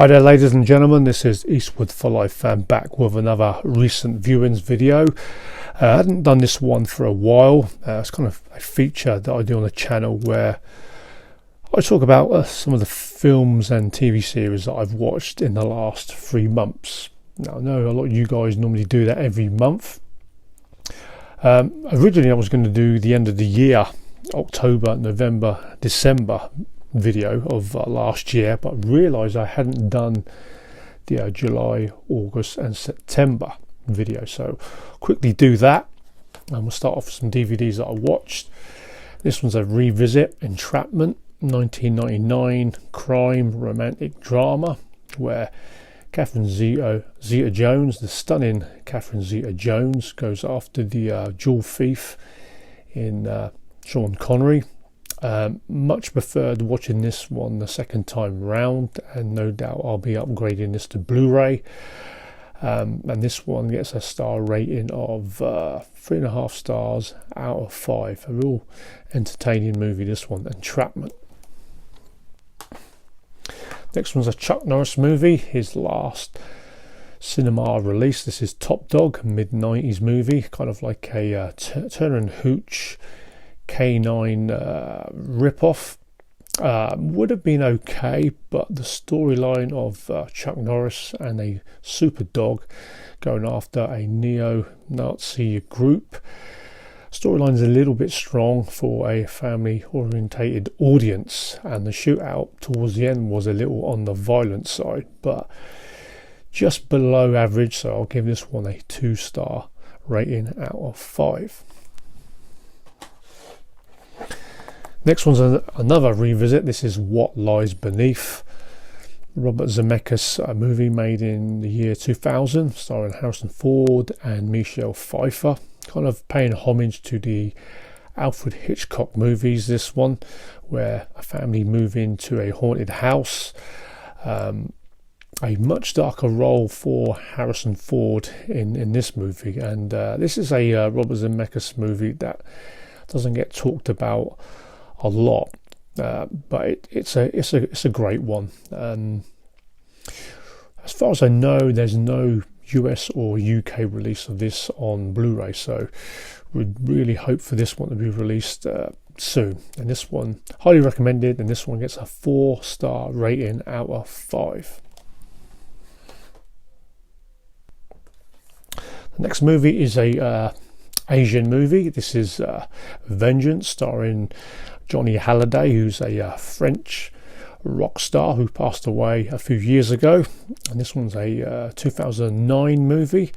Hi there ladies and gentlemen, this is Eastwood for Life fan back with another recent viewings video. I hadn't done this one for a while. It's kind of a feature that I do on the channel where I talk about some of the films and TV series that I've watched in the last 3 months. Now I know a lot of you guys normally do that every month. Originally I was going to do the end of the year, October, November, December video of last year, but realised I hadn't done the July, August and September video, so quickly do that. And we'll start off with some DVDs that I watched. This one's a revisit, Entrapment, 1999 crime romantic drama where Catherine Zeta-Jones, the stunning Catherine Zeta-Jones, goes after the jewel thief in Sean Connery. Much preferred watching this one the second time round, and no doubt I'll be upgrading this to Blu-ray. And this one gets a star rating of 3.5 stars out of 5. A real entertaining movie, this one, Entrapment. Next one's a Chuck Norris movie, his last cinema release. This is Top Dog, mid-90s movie, kind of like a Turner and Hooch K9 rip-off. Would have been okay, but the storyline of Chuck Norris and a super dog going after a neo-Nazi group, storyline's a little bit strong for a family-orientated audience, and the shootout towards the end was a little on the violent side, but just below average, so I'll give this one a 2-star rating out of 5. Next one's another revisit. This is What Lies Beneath, Robert Zemeckis movie made in the year 2000, starring Harrison Ford and Michelle Pfeiffer, kind of paying homage to the Alfred Hitchcock movies. This one, where a family move into a haunted house. A much darker role for Harrison Ford in this movie, and this is a Robert Zemeckis movie that doesn't get talked about a lot, but it's a great one. As far as I know, there's no US or UK release of this on Blu-ray, so we'd really hope for this one to be released soon. And this one, highly recommended, and this one gets a 4-star rating out of 5. The next movie is a Asian movie. This is Vengeance, starring Johnny Hallyday, who's a French rock star who passed away a few years ago. And this one's a 2009 movie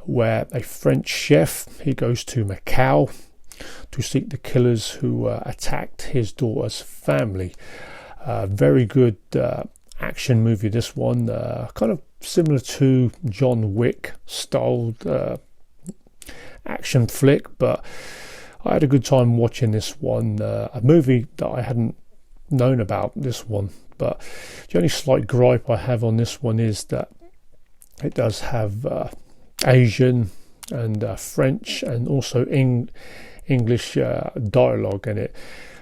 where a French chef, he goes to Macau to seek the killers who attacked his daughter's family. Very good action movie, this one, kind of similar to John Wick styled action flick, but I had a good time watching this one. A movie that I hadn't known about, this one, but the only slight gripe I have on this one is that it does have Asian and French and also English dialogue, and it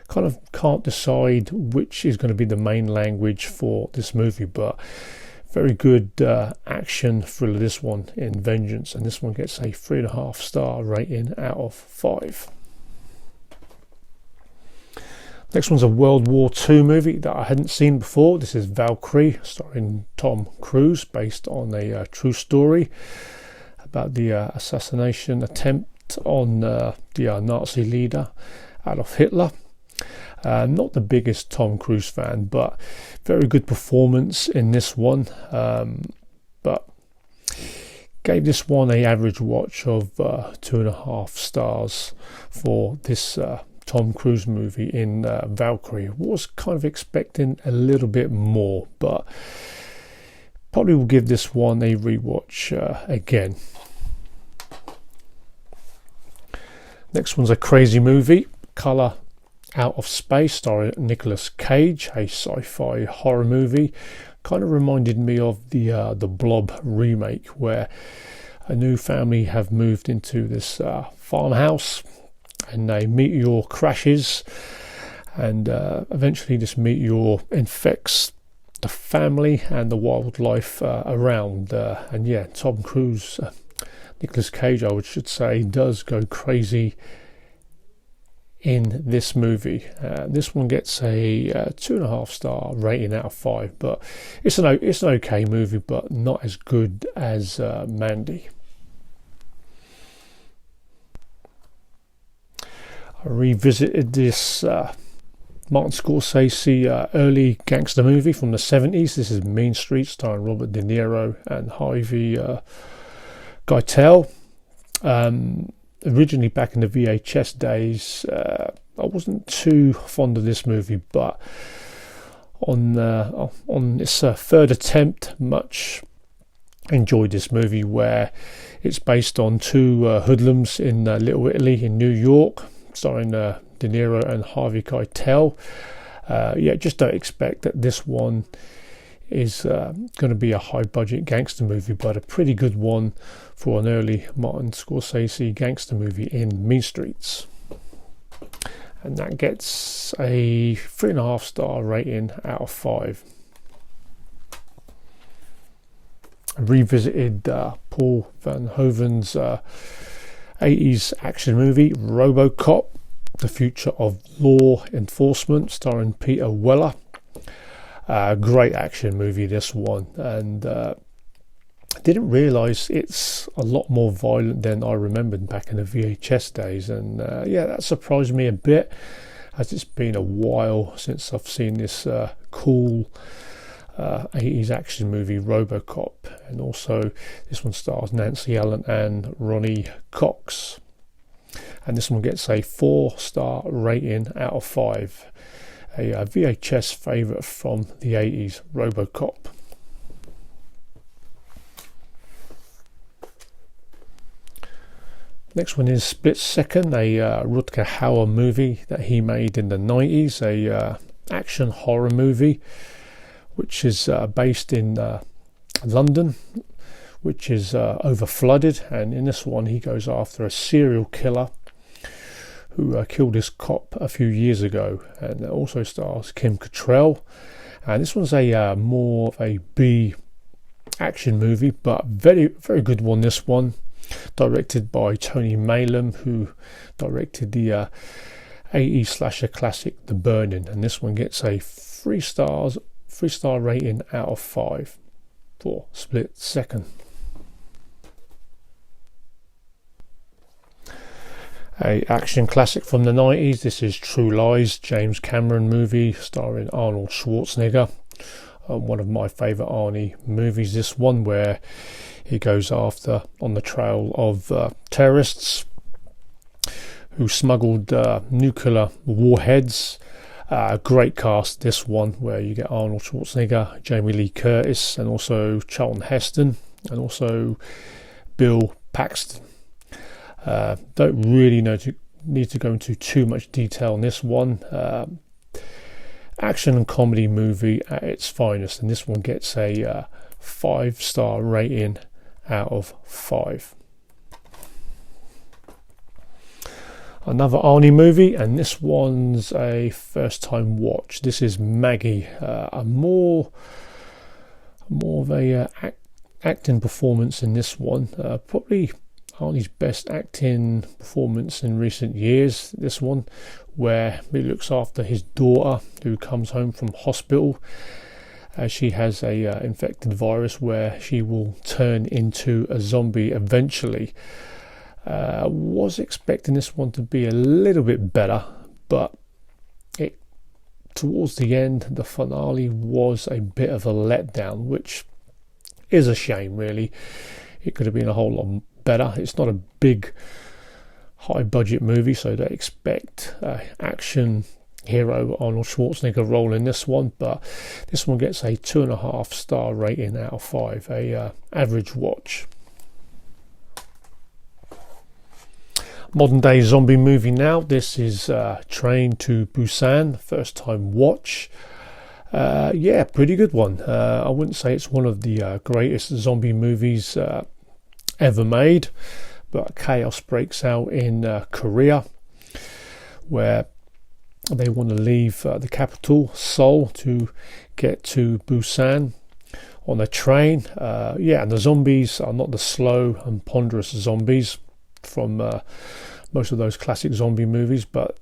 kind of can't decide which is going to be the main language for this movie. But very good action thriller, this one, in Vengeance, and this one gets a 3.5 star rating out of 5. Next one's a World War II movie that I hadn't seen before. This is Valkyrie, starring Tom Cruise, based on a true story about the assassination attempt on the Nazi leader Adolf Hitler. Not the biggest Tom Cruise fan, but very good performance in this one. But gave this one an average watch of 2.5 stars for this Tom Cruise movie in Valkyrie. Was kind of expecting a little bit more, but probably will give this one a rewatch again. Next one's a crazy movie, Color Out of Space, starring Nicolas Cage, a sci-fi horror movie. Kind of reminded me of the Blob remake, where a new family have moved into this farmhouse, and a meteor crashes, and eventually this meteor infects the family and the wildlife around. And yeah, Tom Cruise, Nicolas Cage, I should say, does go crazy in this movie. This one gets a 2.5-star rating out of 5, but it's an okay movie, but not as good as Mandy. I revisited this Martin Scorsese early gangster movie from the 70s. This is Mean Streets, starring Robert De Niro and Harvey Keitel. Originally back in the VHS days, I wasn't too fond of this movie, but on its third attempt, much enjoyed this movie, where it's based on two hoodlums in Little Italy in New York, starring De Niro and Harvey Keitel. Just don't expect that this one is going to be a high budget gangster movie, but a pretty good one for an early Martin Scorsese gangster movie in Mean Streets. And that gets a 3.5-star rating out of 5. I revisited Paul Verhoeven's 80s action movie Robocop, The Future of Law Enforcement, starring Peter Weller. Great action movie, this one, and I didn't realise it's a lot more violent than I remembered back in the VHS days, and that surprised me a bit, as it's been a while since I've seen this cool 80s action movie Robocop. And also this one stars Nancy Allen and Ronnie Cox, and this one gets a 4-star rating out of 5. A VHS favourite from the 80s, Robocop. Next one is Split Second, a Rutger Hauer movie that he made in the 90s, a action horror movie which is based in London, which is over flooded, and in this one he goes after a serial killer who killed his cop a few years ago, and it also stars Kim Cattrall. And this one's a more of a B action movie, but very, very good one. This one, directed by Tony Maylam, who directed the 80s slasher classic The Burning, and this one gets a 3-star rating out of 5 for Split Second. A action classic from the 90s. This is True Lies, James Cameron movie starring Arnold Schwarzenegger. One of my favourite Arnie movies, this one, where he goes after on the trail of terrorists who smuggled nuclear warheads. Great cast, this one, where you get Arnold Schwarzenegger, Jamie Lee Curtis, and also Charlton Heston, and also Bill Paxton. Don't really need to go into too much detail on this one. Action and comedy movie at its finest, and this one gets a 5-star rating out of 5. Another Arnie movie, and this one's a first time watch. This is Maggie, a more of a acting performance in this one. Probably Arnie's best acting performance in recent years, this one, where he looks after his daughter who comes home from hospital. She has a infected virus where she will turn into a zombie eventually. Was expecting this one to be a little bit better, but towards the end, the finale was a bit of a letdown, which is a shame, really. It could have been a whole lot better. It's not a big high budget movie, so don't expect action hero Arnold Schwarzenegger role in this one, but this one gets a 2.5-star rating out of 5, a average watch. Modern day zombie movie now. This is Train to Busan, first time watch. Pretty good one. I wouldn't say it's one of the greatest zombie movies ever made, but chaos breaks out in Korea, where They want to leave the capital, Seoul, to get to Busan on a train. And the zombies are not the slow and ponderous zombies from most of those classic zombie movies, but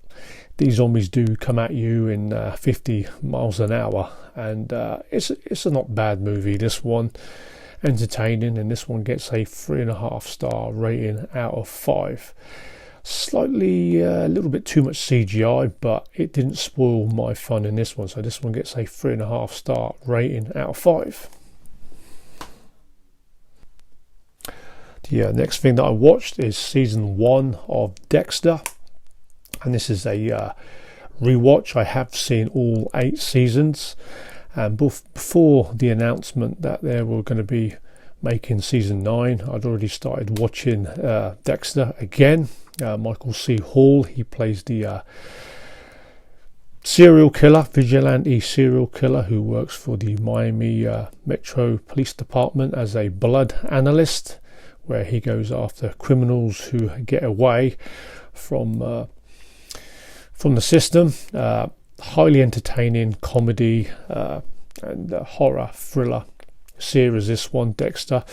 these zombies do come at you in 50 miles an hour, and it's a not bad movie, this one. Entertaining, and this one gets a 3.5 star rating out of 5. Slightly a little bit too much CGI, but it didn't spoil my fun in this one, so this one gets a 3.5 star rating out of 5. The next thing that I watched is season 1 of Dexter, and this is a rewatch. I have seen all 8 seasons, and before the announcement that they were going to be making season 9, I'd already started watching Dexter again. Michael C. Hall, he plays the vigilante serial killer who works for the Miami Metro Police Department as a blood analyst, where he goes after criminals who get away from the system. Highly entertaining comedy and horror thriller series, this one, Dexter.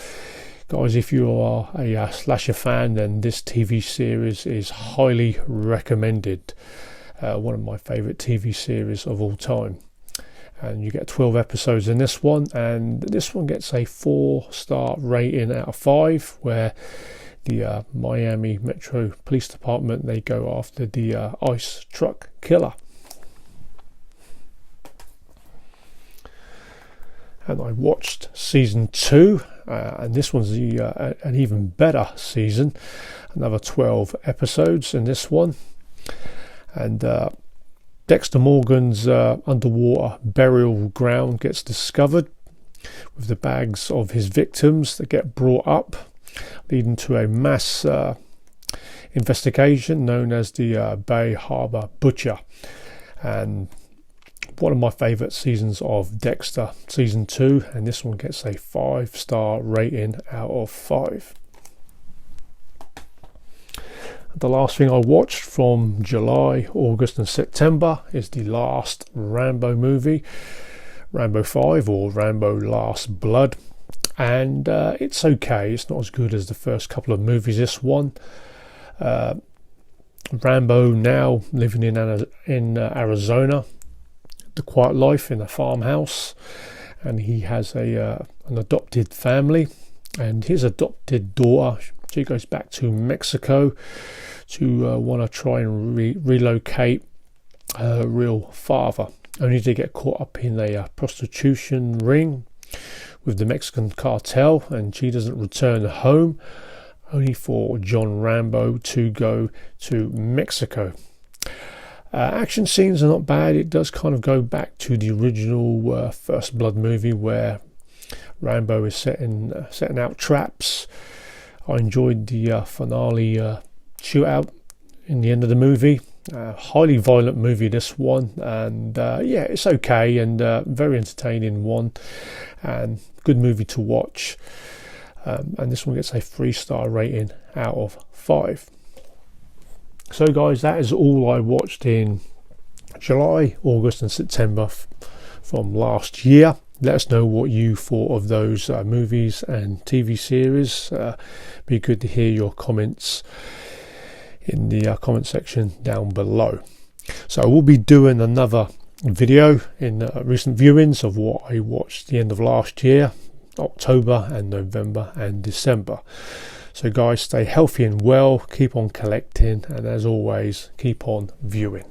Guys, if you are a slasher fan, then this TV series is highly recommended. One of my favourite TV series of all time. And you get 12 episodes in this one, and this one gets a 4-star rating out of 5, where the Miami Metro Police Department, they go after the ice truck killer. And I watched season 2, and this one's an even better season. Another 12 episodes in this one, and Dexter Morgan's underwater burial ground gets discovered with the bags of his victims that get brought up, leading to a mass investigation known as the Bay Harbor Butcher. And one of my favourite seasons of Dexter, season 2, and this one gets a 5-star rating out of 5. The last thing I watched from July, August and September is the last Rambo movie, Rambo 5 or Rambo Last Blood, and it's okay. It's not as good as the first couple of movies, this one. Rambo now living in Arizona, the quiet life in a farmhouse, and he has an adopted family, and his adopted daughter, she goes back to Mexico to want to try and relocate her real father, only to get caught up in a prostitution ring with the Mexican cartel, and she doesn't return home, only for John Rambo to go to Mexico. Action scenes are not bad. It does kind of go back to the original First Blood movie, where Rambo is setting out traps. I enjoyed the finale shootout in the end of the movie. Highly violent movie, this one, and it's okay, and very entertaining one, and good movie to watch. And this one gets a 3-star rating out of 5. So guys, that is all I watched in July, August and September from last year. Let us know what you thought of those movies and TV series. Be good to hear your comments in the comment section down below. So I will be doing another video in recent viewings of what I watched the end of last year, October and November and December. So guys, stay healthy and well, keep on collecting, and as always, keep on viewing.